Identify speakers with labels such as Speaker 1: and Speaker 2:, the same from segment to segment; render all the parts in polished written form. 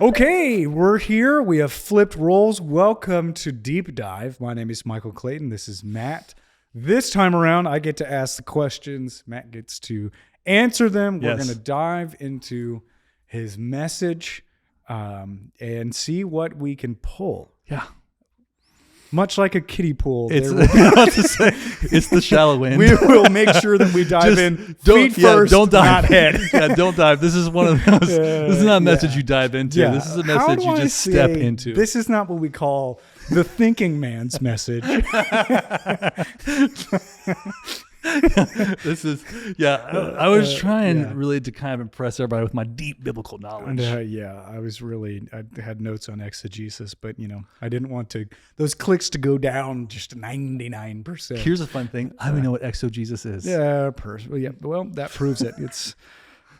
Speaker 1: Okay, we're here. We have flipped roles. Welcome to Deep Dive. My name is Michael Clayton. This is Matt. This time around, I get to ask the questions. Matt gets to answer them. We're going to dive into his message and see what we can pull.
Speaker 2: Yeah.
Speaker 1: Much like a kiddie pool.
Speaker 2: It's the shallow end.
Speaker 1: We will make sure that we dive in feet first,
Speaker 2: don't dive.
Speaker 1: not head.
Speaker 2: Don't dive. This is one of those. This is not a message you dive into.
Speaker 1: Yeah.
Speaker 2: This is a message you just step into.
Speaker 1: This is not what we call the thinking man's message.
Speaker 2: This is, I was trying really to kind of impress everybody with my deep biblical knowledge.
Speaker 1: I had notes on exegesis, but I didn't want those clicks to go down just 99%.
Speaker 2: Here's a fun thing. I don't even know what exegesis is.
Speaker 1: Well, that proves it. It's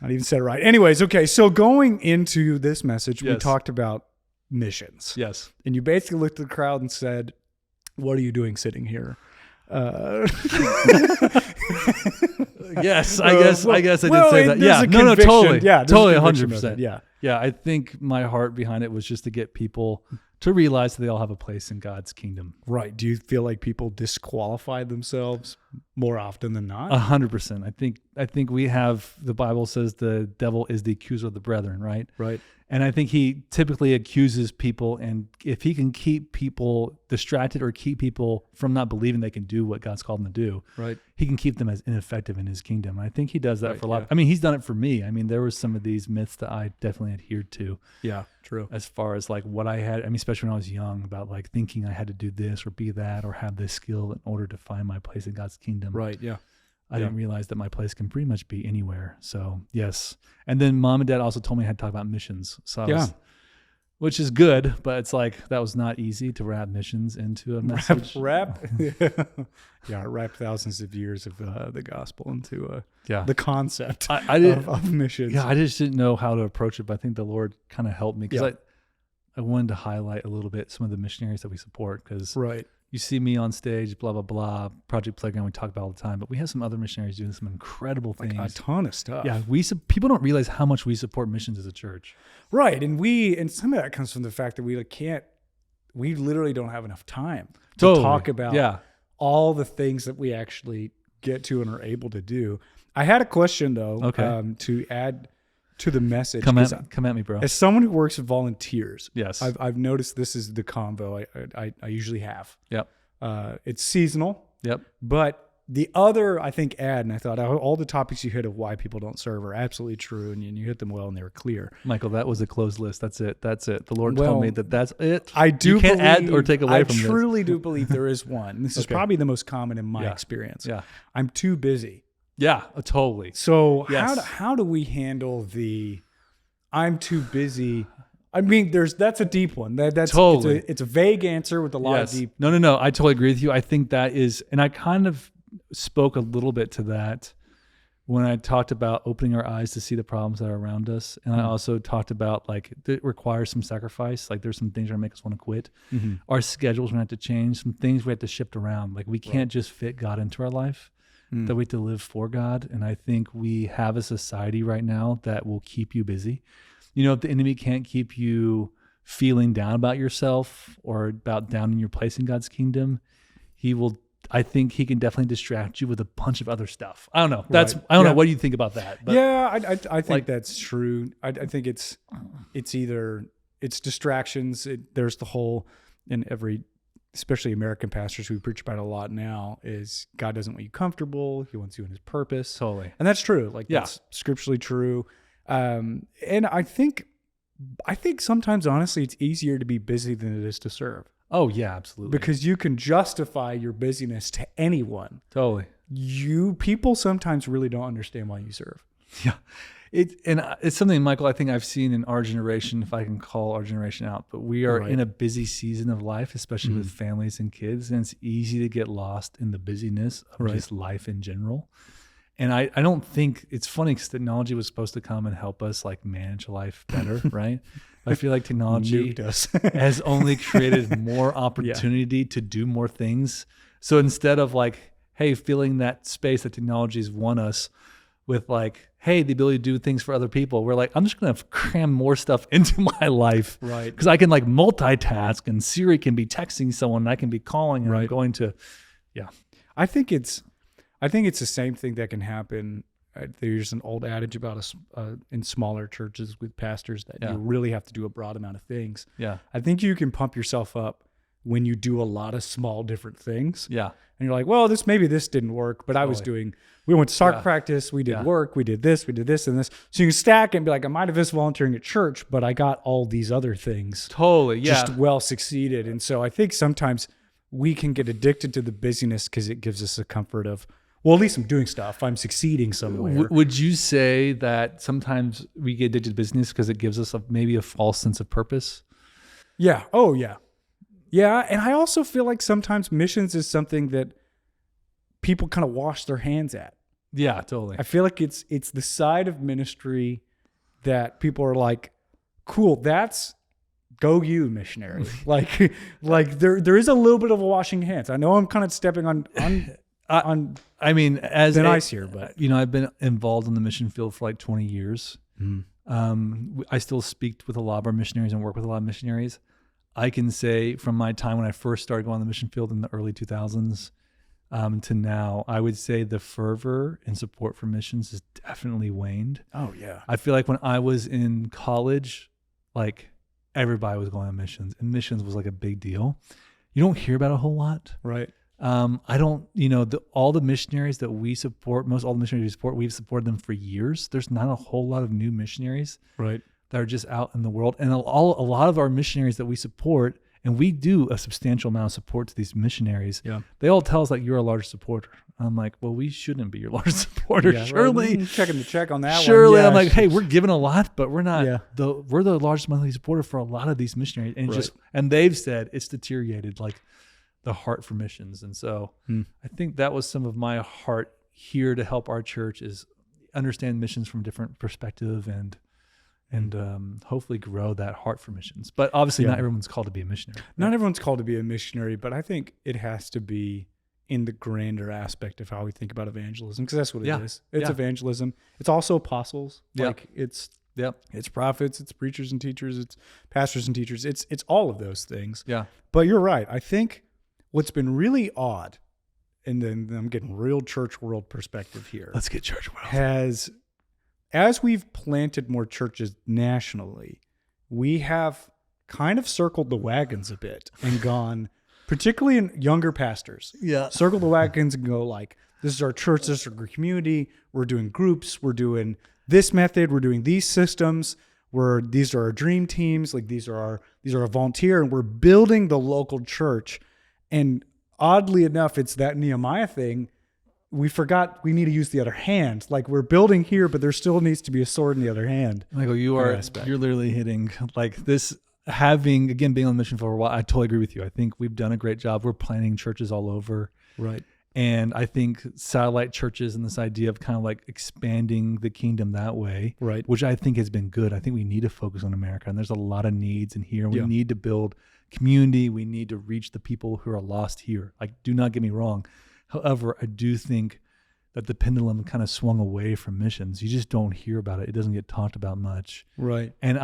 Speaker 1: not even said it right. Anyways, okay. So going into this message, we talked about missions.
Speaker 2: Yes.
Speaker 1: And you basically looked at the crowd and said, "What are you doing sitting here?"
Speaker 2: Yes, I guess I did say that. Yeah, no, totally.
Speaker 1: Yeah,
Speaker 2: totally, 100%. Yeah. I think my heart behind it was just to get people to realize that they all have a place in God's kingdom.
Speaker 1: Right. Do you feel like people disqualify themselves more often than not?
Speaker 2: 100%. I think we have, the Bible says the devil is the accuser of the brethren, right?
Speaker 1: Right.
Speaker 2: And I think he typically accuses people, and if he can keep people distracted or keep people from not believing they can do what God's called them to do,
Speaker 1: right,
Speaker 2: he can keep them as ineffective in his kingdom. And I think he does that for a lot. I mean, he's done it for me. I mean, there were some of these myths that I definitely adhered to.
Speaker 1: Yeah, true.
Speaker 2: As far as like what I had, I mean, especially when I was young, about like thinking I had to do this or be that or have this skill in order to find my place in God's kingdom.
Speaker 1: Right, yeah.
Speaker 2: I didn't realize that my place can pretty much be anywhere. So yes. And then mom and dad also told me I had to talk about missions. So which is good, but it's like, that was not easy to wrap missions into a message.
Speaker 1: Wrap thousands of years of the gospel into the concept of missions.
Speaker 2: Yeah, I just didn't know how to approach it, but I think the Lord kind of helped me because I wanted to highlight a little bit some of the missionaries that we support because you see me on stage, blah, blah, blah, Project Playground, we talk about all the time, but we have some other missionaries doing some incredible things.
Speaker 1: Like a ton of stuff.
Speaker 2: Yeah, people don't realize how much we support missions as a church.
Speaker 1: Right, and some of that comes from the fact that we literally don't have enough time to talk about all the things that we actually get to and are able to do. I had a question, though, to add to the message.
Speaker 2: Come at me, bro.
Speaker 1: As someone who works with volunteers,
Speaker 2: yes,
Speaker 1: I've noticed this is the convo I usually have.
Speaker 2: Yep.
Speaker 1: It's seasonal.
Speaker 2: Yep. But
Speaker 1: the other, I think, and I thought all the topics you hit of why people don't serve are absolutely true, and you hit them well, and they were clear.
Speaker 2: Michael, that was a closed list. That's it. The Lord told me that's it.
Speaker 1: I do.
Speaker 2: You can't add or take away from this.
Speaker 1: I truly do believe there is one. This is probably the most common in my experience.
Speaker 2: Yeah.
Speaker 1: I'm too busy.
Speaker 2: Yeah, totally.
Speaker 1: So how do we handle the I'm too busy? I mean, that's a deep one. That's totally. It's a vague answer with a lot of deep.
Speaker 2: No. I totally agree with you. I think that is, and I kind of spoke a little bit to that when I talked about opening our eyes to see the problems that are around us. And I also talked about like it requires some sacrifice. Like there's some things that are make us want to quit. Mm-hmm. Our schedules we have to change. Some things we have to shift around. Like we can't just fit God into our life. That we have to live for God. And I think we have a society right now that will keep you busy. If the enemy can't keep you feeling down about yourself or about down in your place in God's kingdom, I think he can definitely distract you with a bunch of other stuff. I don't know. I don't know. What do you think about that?
Speaker 1: But I think that's true. I think it's either it's distractions. There's the whole in every, especially American pastors who preach about it a lot now, is God doesn't want you comfortable. He wants you in his purpose.
Speaker 2: Totally.
Speaker 1: And that's true. That's scripturally true. And I think sometimes, honestly, it's easier to be busy than it is to serve.
Speaker 2: Oh, yeah, absolutely.
Speaker 1: Because you can justify your busyness to anyone.
Speaker 2: Totally.
Speaker 1: People sometimes really don't understand why you serve.
Speaker 2: Yeah. It's something, Michael, I think I've seen in our generation, if I can call our generation out, but we are in a busy season of life, especially with families and kids, and it's easy to get lost in the busyness of just life in general. And I don't think, it's funny because technology was supposed to come and help us like manage life better, right? I feel like technology has only created more opportunity to do more things. So instead of like, hey, filling that space that technology's won us, with like, hey, the ability to do things for other people. We're like, I'm just going to cram more stuff into my life.
Speaker 1: Right.
Speaker 2: Because I can like multitask, and Siri can be texting someone and I can be calling, and I'm going to,
Speaker 1: I think it's the same thing that can happen. There's an old adage about in smaller churches with pastors that you really have to do a broad amount of things.
Speaker 2: Yeah.
Speaker 1: I think you can pump yourself up when you do a lot of small different things.
Speaker 2: Yeah.
Speaker 1: And you're like, well, this didn't work, but we went to soccer practice, we did work, we did this, and this. So you can stack it and be like, I might have missed volunteering at church, but I got all these other things.
Speaker 2: Totally. Yeah.
Speaker 1: Just well succeeded. And so I think sometimes we can get addicted to the busyness because it gives us a comfort of, well, at least I'm doing stuff. I'm succeeding somewhere.
Speaker 2: Would you say that sometimes we get addicted to business because it gives us maybe a false sense of purpose?
Speaker 1: Yeah. Oh, yeah. Yeah. And I also feel like sometimes missions is something that people kind of wash their hands at.
Speaker 2: Yeah, totally.
Speaker 1: I feel like it's the side of ministry that people are like, cool, that's go you, missionary. like there is a little bit of a washing hands. I know I'm kind of stepping on
Speaker 2: I mean, as
Speaker 1: thin ice here, but
Speaker 2: I've been involved in the mission field for like 20 years. I still speak with a lot of our missionaries and work with a lot of missionaries. I can say from my time when I first started going on the mission field in the early 2000s to now, I would say the fervor and support for missions has definitely waned.
Speaker 1: Oh yeah.
Speaker 2: I feel like when I was in college, like everybody was going on missions, and missions was like a big deal. You don't hear about it a whole lot.
Speaker 1: Right.
Speaker 2: I don't, all the missionaries that we support, most all the missionaries we support, we've supported them for years. There's not a whole lot of new missionaries
Speaker 1: Right.
Speaker 2: that are just out in the world. And a lot of our missionaries that we support, and we do a substantial amount of support to these missionaries.
Speaker 1: Yeah.
Speaker 2: They all tell us like, you're a large supporter. I'm like, well, we shouldn't be your largest supporter.
Speaker 1: Yeah,
Speaker 2: surely.
Speaker 1: Right. Checking the check on that
Speaker 2: surely.
Speaker 1: one. Yeah,
Speaker 2: I'm like, hey, we're giving a lot, but we're not,
Speaker 1: Yeah.
Speaker 2: we're the largest monthly supporter for a lot of these missionaries. And and they've said it's deteriorated, like the heart for missions. And so I think that was some of my heart here to help our church is understand missions from a different perspective and hopefully grow that heart for missions. But obviously not everyone's called to be a missionary.
Speaker 1: Not everyone's called to be a missionary, but I think it has to be in the grander aspect of how we think about evangelism, because that's what it is. It's evangelism. It's also apostles. Like it's prophets, it's preachers and teachers, it's pastors and teachers. It's all of those things.
Speaker 2: Yeah.
Speaker 1: But you're right. I think what's been really odd, and then I'm getting real church world perspective here.
Speaker 2: Let's get church world.
Speaker 1: As we've planted more churches nationally, we have kind of circled the wagons a bit and gone, particularly in younger pastors, circle the wagons and go like, this is our church, this is our community, we're doing groups, we're doing this method, we're doing these systems, these are our dream teams, like these are our volunteer, and we're building the local church. And oddly enough, it's that Nehemiah thing. We forgot we need to use the other hand. Like we're building here, but there still needs to be a sword in the other hand.
Speaker 2: Michael, you're literally hitting like this. Being on the mission for a while, I totally agree with you. I think we've done a great job. We're planting churches all over.
Speaker 1: Right.
Speaker 2: And I think satellite churches and this idea of kind of like expanding the kingdom that way,
Speaker 1: right,
Speaker 2: which I think has been good. I think we need to focus on America, and there's a lot of needs in here. We need to build community. We need to reach the people who are lost here. Like, do not get me wrong. However, I do think that the pendulum kind of swung away from missions. You just don't hear about it. It doesn't get talked about much.
Speaker 1: Right.
Speaker 2: And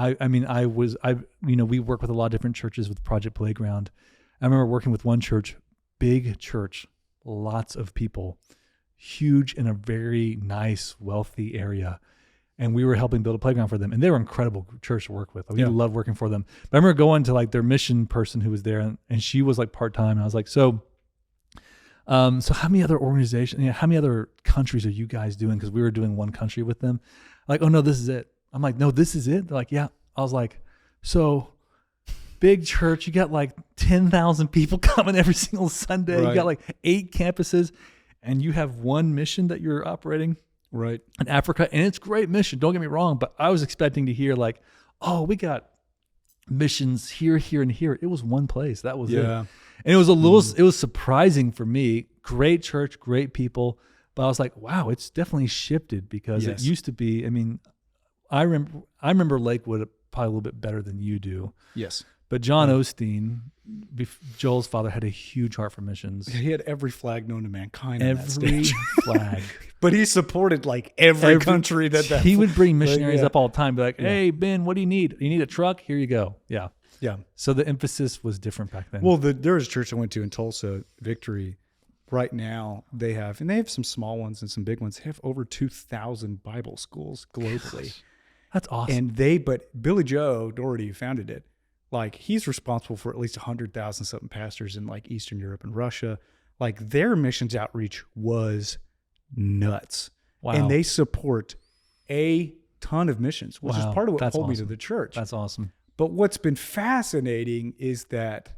Speaker 2: we work with a lot of different churches with Project Playground. I remember working with one church, big church, lots of people, huge in a very nice, wealthy area. And we were helping build a playground for them. And they were an incredible church to work with. We loved working for them. But I remember going to like their mission person who was there, and she was like part-time. And I was like, so how many other organizations, how many other countries are you guys doing? Because we were doing one country with them. Like, oh no, this is it. I'm like, no, this is it. They're like, yeah. I was like, so big church, you got like 10,000 people coming every single Sunday. Right. You got like 8 campuses, and you have one mission that you're operating
Speaker 1: right
Speaker 2: in Africa. And it's a great mission. Don't get me wrong, but I was expecting to hear like, oh, we got missions here, here, and here. It was one place. That was it. And it was it was surprising for me. Great church, great people. But I was like, wow, it's definitely shifted, because it used to be, I mean, I remember Lakewood probably a little bit better than you do.
Speaker 1: Yes.
Speaker 2: But John Osteen, Joel's father, had a huge heart for missions.
Speaker 1: He had every flag known to mankind on that
Speaker 2: Every
Speaker 1: stage.
Speaker 2: flag.
Speaker 1: But he supported like every country that
Speaker 2: he would bring missionaries
Speaker 1: yeah.
Speaker 2: up all the time. Be like, hey, Ben, what do you need? You need a truck? Here you go. Yeah.
Speaker 1: Yeah.
Speaker 2: So the emphasis was different back then.
Speaker 1: Well, there was a church I went to in Tulsa, Victory. Right now, they have some small ones and some big ones. They have over 2,000 Bible schools globally.
Speaker 2: That's awesome.
Speaker 1: But Billy Joe Doherty, who founded it, like he's responsible for at least 100,000 something pastors in like Eastern Europe and Russia. Like their missions outreach was nuts.
Speaker 2: Wow.
Speaker 1: And they support a ton of missions, which is part of what pulled me to the church.
Speaker 2: That's awesome.
Speaker 1: But what's been fascinating is that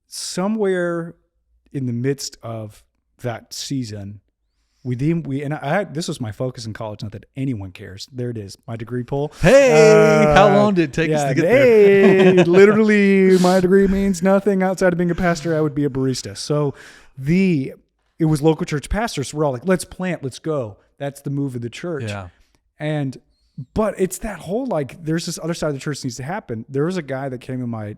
Speaker 1: somewhere in the midst of that season, this was my focus in college. Not that anyone cares. There it is, my degree poll.
Speaker 2: Hey, how long did it take us to get
Speaker 1: there? Literally, my degree means nothing outside of being a pastor. I would be a barista. So it was local church pastors. So we're all like, let's plant, let's go. That's the move of the church.
Speaker 2: Yeah.
Speaker 1: But it's that whole like, there's this other side of the church that needs to happen. There was a guy that came in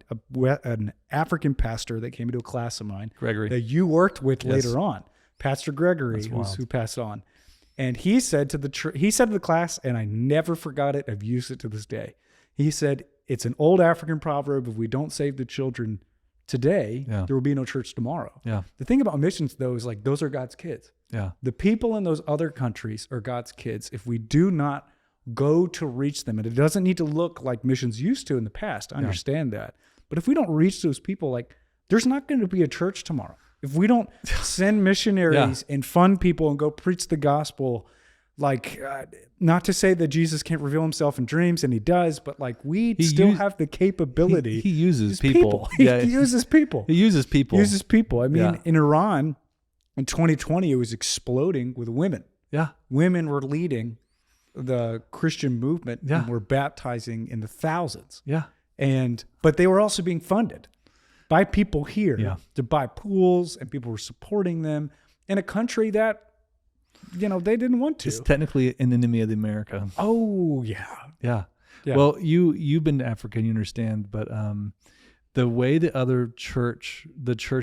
Speaker 1: an African pastor that came into a class of mine,
Speaker 2: Gregory,
Speaker 1: that you worked with later on. Pastor Gregory, who passed on. And he said to the class, and I never forgot it, I've used it to this day. He said, it's an old African proverb, if we don't save the children today, there will be no church tomorrow.
Speaker 2: Yeah.
Speaker 1: The thing about missions, though, is like those are God's kids.
Speaker 2: Yeah.
Speaker 1: The people in those other countries are God's kids. If we do not go to reach them, and it doesn't need to look like missions used to in the past, I understand that. But if we don't reach those people, like there's not going to be a church tomorrow. If we don't send missionaries and fund people and go preach the gospel, like not to say that Jesus can't reveal himself in dreams, and he does, but like he have the capability.
Speaker 2: He uses people.
Speaker 1: He uses people.
Speaker 2: He uses people.
Speaker 1: I mean, in Iran in 2020, it was exploding with women.
Speaker 2: Yeah.
Speaker 1: Women were leading the Christian movement and were baptizing in the thousands.
Speaker 2: Yeah.
Speaker 1: But they were also being funded by people here to buy pools, and people were supporting them in a country that, they didn't want to.
Speaker 2: It's technically an enemy of the America.
Speaker 1: Oh, yeah.
Speaker 2: Yeah. Well, you've been to Africa and you understand, but the way the church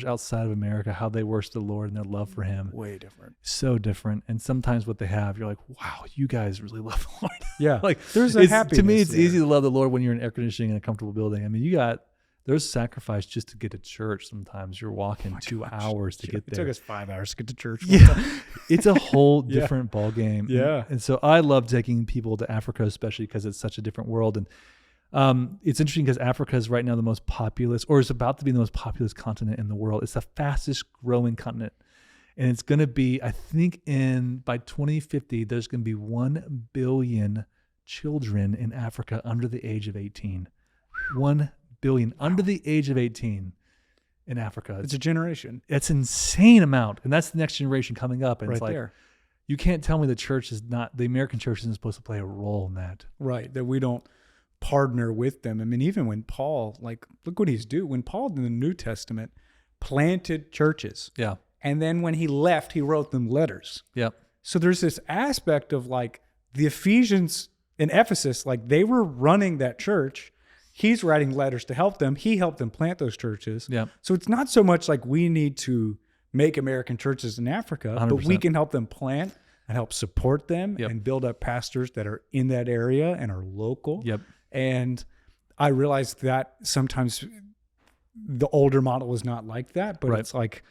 Speaker 2: outside of America, how they worship the Lord and their love for him.
Speaker 1: Way different.
Speaker 2: So different. And sometimes what they have, you're like, wow, you guys really love the Lord.
Speaker 1: Yeah.
Speaker 2: Like
Speaker 1: there's a happiness.
Speaker 2: To me, it's easy to love the Lord when you're in air conditioning in a comfortable building. I mean, there's sacrifice just to get to church. Sometimes you're walking 2 hours to get there.
Speaker 1: It took us 5 hours to get to church.
Speaker 2: Yeah. It's a whole different ball game.
Speaker 1: Yeah.
Speaker 2: And so I love taking people to Africa, especially because it's such a different world. And it's interesting because Africa is right now the most populous, or is about to be the most populous continent in the world. It's the fastest growing continent. And it's going to be, I think by 2050, there's going to be 1 billion children in Africa under the age of 18. 1 billion under the age of 18 in Africa.
Speaker 1: It's a generation.
Speaker 2: It's an insane amount. And that's the next generation coming up. And
Speaker 1: right
Speaker 2: it's like,
Speaker 1: there.
Speaker 2: You can't tell me the American church isn't supposed to play a role in that.
Speaker 1: Right. That we don't partner with them. I mean, even when Paul, like, look what he's doing. When Paul in the New Testament planted churches.
Speaker 2: Yeah.
Speaker 1: And then when he left, he wrote them letters.
Speaker 2: Yeah.
Speaker 1: So there's this aspect of like the Ephesians in Ephesus, like they were running that church. He's writing letters to help them. He helped them plant those churches.
Speaker 2: Yeah.
Speaker 1: So it's not so much like we need to make American churches in Africa,
Speaker 2: 100%.
Speaker 1: but we can help them plant and help support them and build up pastors that are in that area and are local.
Speaker 2: Yep.
Speaker 1: And I realized that sometimes the older model is not like that, but it's like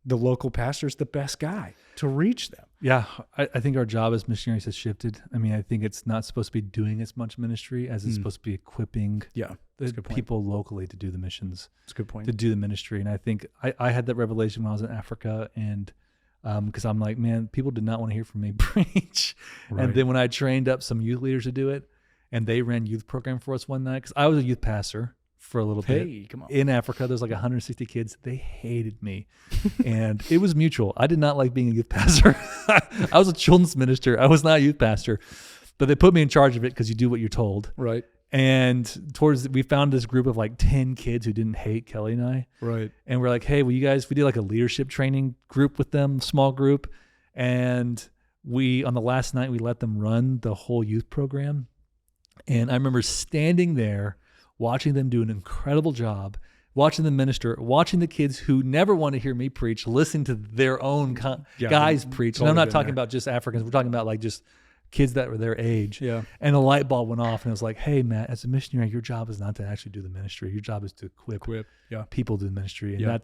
Speaker 1: the local pastor is the best guy to reach them.
Speaker 2: Yeah, I think our job as missionaries has shifted. I mean, I think it's not supposed to be doing as much ministry as it's supposed to be equipping the people locally to do the missions.
Speaker 1: That's a good point.
Speaker 2: To do the ministry. And I think I had that revelation when I was in Africa, and because I'm like, man, people did not want to hear from me preach. Right. And then when I trained up some youth leaders to do it, and they ran youth program for us one night, because I was a youth pastor for a little bit.
Speaker 1: Come on.
Speaker 2: In Africa, there's like 160 kids. They hated me. And it was mutual. I did not like being a youth pastor. I was a children's minister. I was not a youth pastor. But they put me in charge of it because you do what you're told.
Speaker 1: Right.
Speaker 2: And we found this group of like 10 kids who didn't hate Kelly and I.
Speaker 1: Right.
Speaker 2: And we're like, hey, we did like a leadership training group with them, small group. And on the last night, we let them run the whole youth program. And I remember standing there watching them do an incredible job, watching them minister, watching the kids who never want to hear me preach, listen to their own guys preach. And I'm not talking about just Africans. We're talking about like just kids that were their age.
Speaker 1: Yeah.
Speaker 2: And a light bulb went off, and it was like, hey, Matt, as a missionary, your job is not to actually do the ministry. Your job is to equip people to do the ministry. And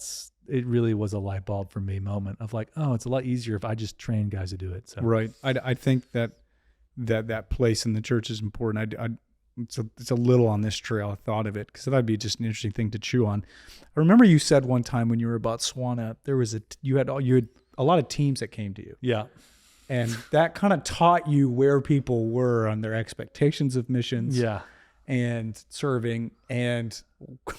Speaker 2: it really was a light bulb for me moment of like, oh, it's a lot easier if I just train guys to do it. So.
Speaker 1: Right. I think that place in the church is important. It's a little on this trail. I thought of it because that'd be just an interesting thing to chew on. I remember you said one time when you were about Botswana, there was you had a lot of teams that came to you.
Speaker 2: Yeah.
Speaker 1: And that kind of taught you where people were on their expectations of missions.
Speaker 2: Yeah.
Speaker 1: And serving and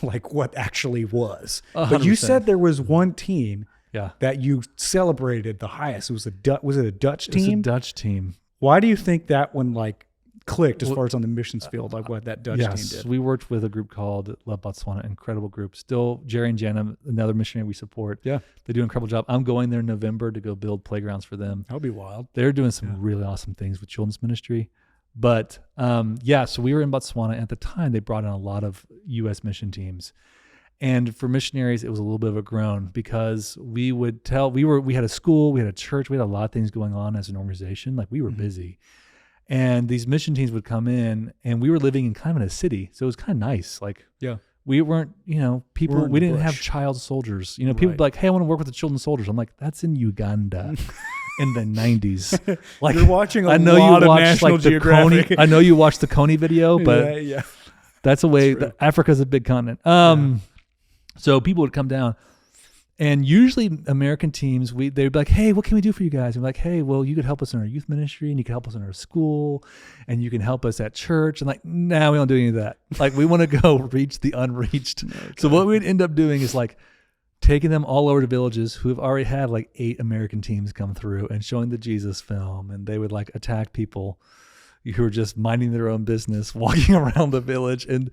Speaker 1: like what actually was.
Speaker 2: 100%.
Speaker 1: But you said there was one team
Speaker 2: Yeah.
Speaker 1: that you celebrated the highest. It was was it a Dutch team?
Speaker 2: It was a Dutch team.
Speaker 1: Why do you think that one like clicked as far as on the missions field, like what that Dutch team did?
Speaker 2: We worked with a group called Love Botswana, incredible group. Still, Jerry and Jenna, another missionary we support.
Speaker 1: Yeah.
Speaker 2: They do an incredible job. I'm going there in November to go build playgrounds for them.
Speaker 1: That'll be wild.
Speaker 2: They're doing some really awesome things with children's ministry. But so we were in Botswana. And at the time, they brought in a lot of U.S. mission teams. And for missionaries, it was a little bit of a groan because we had a school, we had a church, we had a lot of things going on as an organization. Like we were busy. And these mission teams would come in, and we were living in kind of in a city. So it was kind of nice. Like we weren't, people, we didn't have child soldiers. People would be like, hey, I want to work with the children's soldiers. I'm like, that's in Uganda. In the 90s. Like
Speaker 1: you're watching a lot of National Geographic.
Speaker 2: I know you watched the Coney video, but that's a way. Africa's a big continent. So people would come down, and usually American teams, they'd be like, hey, what can we do for you guys? And we're like, hey, well, you could help us in our youth ministry, and you can help us in our school, and you can help us at church. And like, nah, we don't do any of that. Like, we want to go reach the unreached. Okay. So what we'd end up doing is like taking them all over to villages who have already had like 8 American teams come through and showing the Jesus film, and they would like attack people who were just minding their own business, walking around the village. And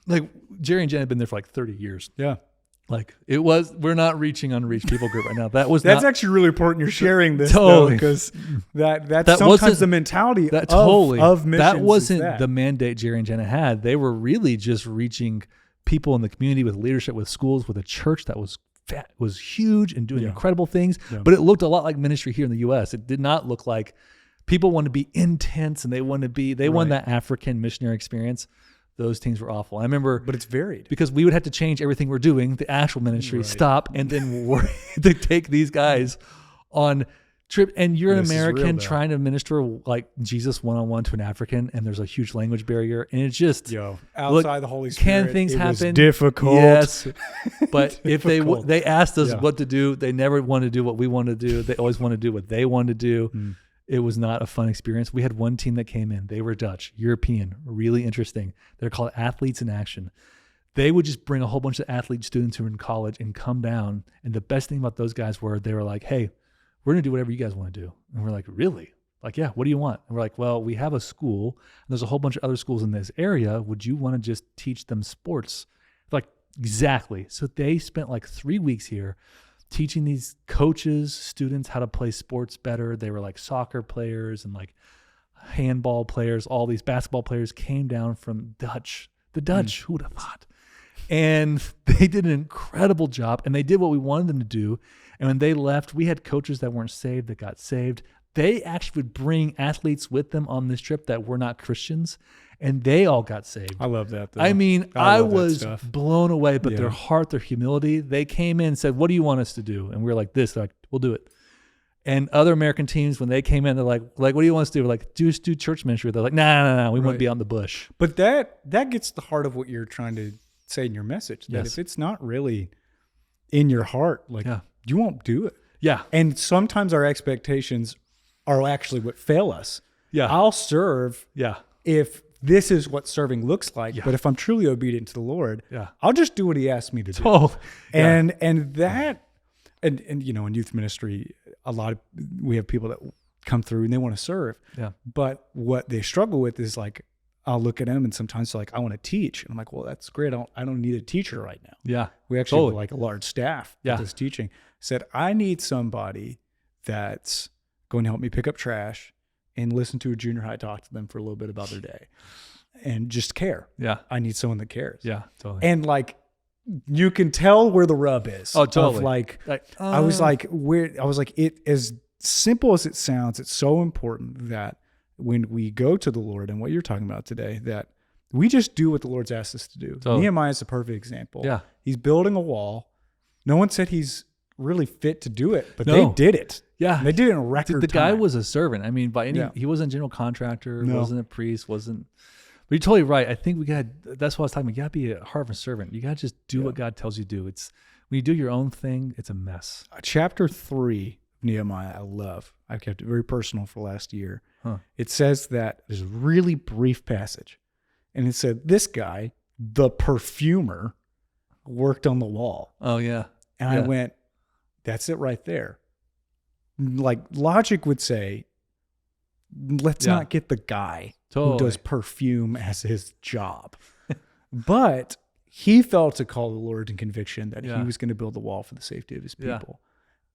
Speaker 2: like Jerry and Jen had been there for like 30 years.
Speaker 1: Yeah.
Speaker 2: Like we're not reaching unreached people group right now. That's
Speaker 1: actually really important. You're sharing this
Speaker 2: totally
Speaker 1: because that's sometimes the mentality of missions.
Speaker 2: That wasn't the mandate Jerry and Jenna had. They were really just reaching people in the community with leadership, with schools, with a church that was huge and doing incredible things. Yeah. But it looked a lot like ministry here in the U.S. It did not look like people want to be intense and they want that African missionary experience. Those teams were awful. I remember,
Speaker 1: but it's varied
Speaker 2: because we would have to change everything we're doing, the actual ministry, stop, and then to take these guys on trip. And you're an American trying to minister like Jesus one-on-one to an African, and there's a huge language barrier, and it's just
Speaker 1: outside the Holy Spirit.
Speaker 2: Can things happen?
Speaker 1: Was difficult.
Speaker 2: Yes, but if they asked us what to do, they never wanted to do what we wanted to do. They always wanted to do what they wanted to do. It was not a fun experience. We had one team that came in. They were Dutch, European, really interesting. They're called Athletes in Action. They would just bring a whole bunch of athlete students who were in college and come down. And the best thing about those guys they were like, hey, we're going to do whatever you guys want to do. And we're like, really? Like, yeah, what do you want? And we're like, well, we have a school, and there's a whole bunch of other schools in this area. Would you want to just teach them sports? Like, exactly. So they spent like 3 weeks here teaching these coaches, students how to play sports better. They were like soccer players and like handball players. All these basketball players came down from the Dutch, who would have thought? And they did an incredible job, and they did what we wanted them to do. And when they left, we had coaches that weren't saved that got saved. They actually would bring athletes with them on this trip that were not Christians, and they all got saved.
Speaker 1: I love that, though.
Speaker 2: I mean, I was blown away, but their heart, their humility, they came in and said, what do you want us to do? And we were like, this. They're like, we'll do it. And other American teams, when they came in, they're like, what do you want us to do? We're like, just do church ministry. They're like, no, we want to be on the bush.
Speaker 1: But that gets to the heart of what you're trying to say in your message, that if it's not really in your heart, like you won't do it.
Speaker 2: Yeah.
Speaker 1: And sometimes our expectations are actually what fail us.
Speaker 2: Yeah.
Speaker 1: I'll serve if this is what serving looks like. But if I'm truly obedient to the Lord, I'll just do what he asked me to do. And that, and in youth ministry, we have people that come through and they want to serve.
Speaker 2: Yeah.
Speaker 1: But what they struggle with is like, I'll look at them and sometimes they're like, I want to teach. And I'm like, well, that's great. I don't need a teacher right now.
Speaker 2: Yeah.
Speaker 1: We actually have like a large staff that does teaching. Said, I need somebody that's going to help me pick up trash and listen to a junior high talk to them for a little bit about their day. and just care.
Speaker 2: Yeah.
Speaker 1: I need someone that cares.
Speaker 2: Yeah. Totally.
Speaker 1: And like, you can tell where the rub is.
Speaker 2: Oh, totally.
Speaker 1: Of like, I was like, it as simple as it sounds, it's so important that when we go to the Lord and what you're talking about today, that we just do what the Lord's asked us to do.
Speaker 2: Totally.
Speaker 1: Nehemiah is a perfect example.
Speaker 2: Yeah.
Speaker 1: He's building a wall. No one said he's really fit to do it, but
Speaker 2: No.
Speaker 1: they did it.
Speaker 2: Yeah.
Speaker 1: And they did it in a record
Speaker 2: The guy
Speaker 1: time.
Speaker 2: was a servant. I mean, he wasn't a general contractor, wasn't a priest, but you're totally right. I think that's what I was talking about. You got to be a heart of a servant. You got to just do what God tells you to do. It's when you do your own thing, it's a mess.
Speaker 1: Chapter 3 of Nehemiah, I love. I've kept it very personal for the last year.
Speaker 2: Huh.
Speaker 1: It says that there's a really brief passage. And it said, this guy, the perfumer, worked on the wall.
Speaker 2: Oh, yeah.
Speaker 1: And I went, that's it right there. Like, logic would say, let's not get the guy who does perfume as his job. But he felt a call of the Lord and conviction that he was going to build the wall for the safety of his people.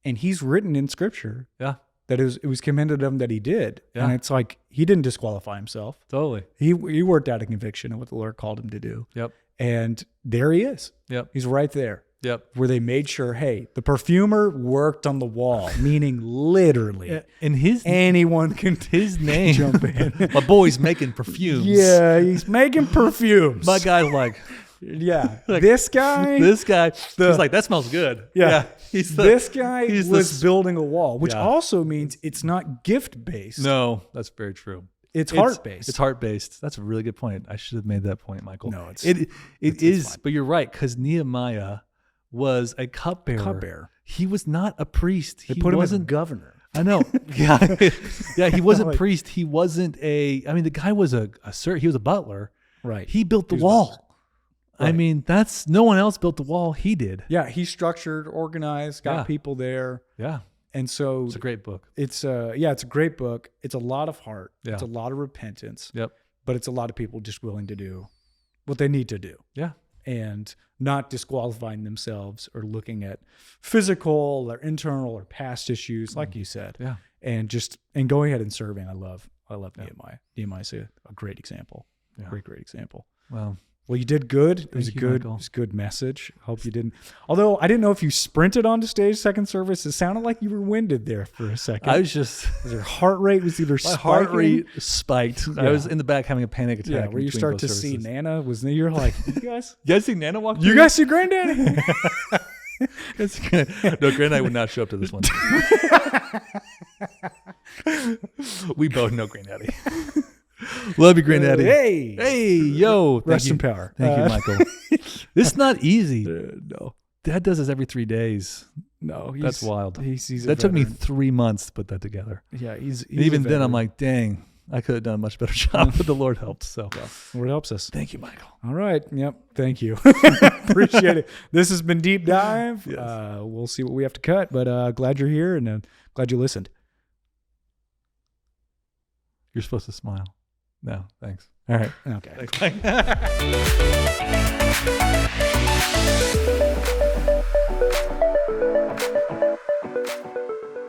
Speaker 1: And he's written in Scripture that it was commended of him that he did.
Speaker 2: Yeah.
Speaker 1: And it's like, he didn't disqualify himself.
Speaker 2: Totally.
Speaker 1: He worked out a conviction of what the Lord called him to do.
Speaker 2: Yep.
Speaker 1: And there he is.
Speaker 2: Yep.
Speaker 1: He's right there.
Speaker 2: Yep.
Speaker 1: Where they made sure, hey, the perfumer worked on the wall, meaning literally.
Speaker 2: And
Speaker 1: anyone can
Speaker 2: his name
Speaker 1: jump in.
Speaker 2: My boy's making perfumes.
Speaker 1: Yeah, he's making perfumes.
Speaker 2: My guy's like,
Speaker 1: like, this guy.
Speaker 2: He's like, that smells good.
Speaker 1: Yeah. This guy was
Speaker 2: the
Speaker 1: building a wall, which also means it's not gift based.
Speaker 2: No, that's very true.
Speaker 1: It's heart based.
Speaker 2: It's heart based. That's a really good point. I should have made that point, Michael.
Speaker 1: No,
Speaker 2: it is, but you're right, because Nehemiah was a cupbearer. He was not a priest.
Speaker 1: They put him as a governor.
Speaker 2: I know. Yeah. Yeah. He wasn't priest. He wasn't the guy was he was a butler.
Speaker 1: Right.
Speaker 2: He built the wall. Right. I mean, no one else built the wall. He did.
Speaker 1: Yeah. He structured, organized, got people there.
Speaker 2: Yeah.
Speaker 1: And so
Speaker 2: it's a great book.
Speaker 1: It's a great book. It's a lot of heart.
Speaker 2: Yeah.
Speaker 1: It's a lot of repentance.
Speaker 2: Yep.
Speaker 1: But it's a lot of people just willing to do what they need to do.
Speaker 2: Yeah.
Speaker 1: And not disqualifying themselves or looking at physical or internal or past issues, like you said.
Speaker 2: Yeah.
Speaker 1: And going ahead and serving. I love Nehemiah. Nehemiah's a great example.
Speaker 2: Yeah.
Speaker 1: Great example.
Speaker 2: Well,
Speaker 1: you did good. It was a good message. Hope you didn't. Although I didn't know if you sprinted onto stage second service. It sounded like you were winded there for a second.
Speaker 2: Your
Speaker 1: heart rate was either spiking.
Speaker 2: My heart rate spiked. Yeah. I was in the back having a panic attack.
Speaker 1: Yeah, where you start to see Nana. You're like, you guys
Speaker 2: see Nana walk?
Speaker 1: You guys see Granddaddy?
Speaker 2: No, Granddaddy would not show up to this one. We both know Granddaddy. Love you, Granddaddy. Hey, yo.
Speaker 1: Rest in power.
Speaker 2: Thank you, Michael. This is not easy.
Speaker 1: No.
Speaker 2: Dad does this every 3 days.
Speaker 1: No.
Speaker 2: That's wild.
Speaker 1: That
Speaker 2: took me 3 months to put that together.
Speaker 1: Yeah.
Speaker 2: Even then, I'm like, dang, I could have done a much better job, but the Lord helped. So,
Speaker 1: Lord helps us.
Speaker 2: Thank you, Michael.
Speaker 1: All right. Yep. Thank you. Appreciate it. This has been Deep Dive.
Speaker 2: Yes.
Speaker 1: We'll see what we have to cut, but glad you're here and glad you listened.
Speaker 2: You're supposed to smile. No, thanks. All right.
Speaker 1: Okay.
Speaker 2: Thanks.